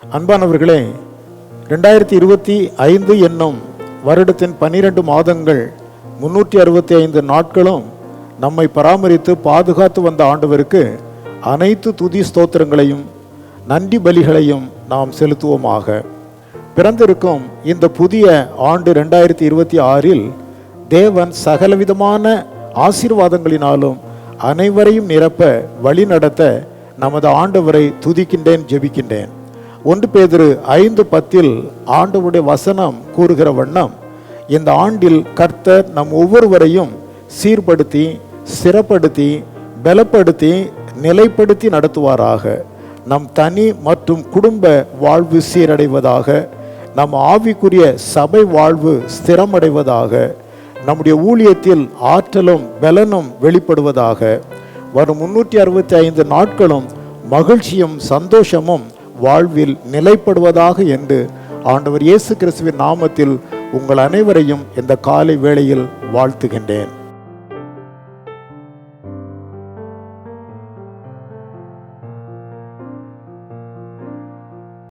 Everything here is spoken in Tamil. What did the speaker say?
அன்பானவர்களே, 2025 என்னும் வருடத்தின் 12 மாதங்கள் 365 நாட்களும் நம்மை பராமரித்து பாதுகாத்து வந்த ஆண்டவருக்கு அனைத்து துதி ஸ்தோத்திரங்களையும் நன்றி பலிகளையும் நாம் செலுத்துவோமாக. பிறந்திருக்கும் இந்த புதிய ஆண்டு 2026இல் தேவன் சகலவிதமான ஆசீர்வாதங்களினாலும் அனைவரையும் நிரப்ப வழி நடத்த நமது ஆண்டவரை துதிக்கின்றேன், ஜெபிக்கின்றேன். 1 பேதுரு 5:10 ஆண்டவருடைய வசனம் கூறுகிற வண்ணம், இந்த ஆண்டில் கர்த்தர் நம் ஒவ்வொருவரையும் சீர்படுத்தி, ஸ்திரப்படுத்தி, பலப்படுத்தி, நிலைப்படுத்தி நடத்துவாராக. நம் தனி மற்றும் குடும்ப வாழ்வு சீரடைவதாக, நம் ஆவிக்குரிய சபை வாழ்வு ஸ்திரமடைவதாக, நம்முடைய ஊழியத்தில் ஆற்றலும் பலனும் வெளிப்படுவதாக, வரும் 365 நாட்களும் மகிழ்ச்சியும் சந்தோஷமும் வாழ்வில் நிலைப்படுவதாக என்று ஆண்டவர் இயேசு கிறிஸ்துவின் நாமத்தில் உங்கள் அனைவரையும் இந்த காலை வேளையில் வாழ்த்துகின்றேன்.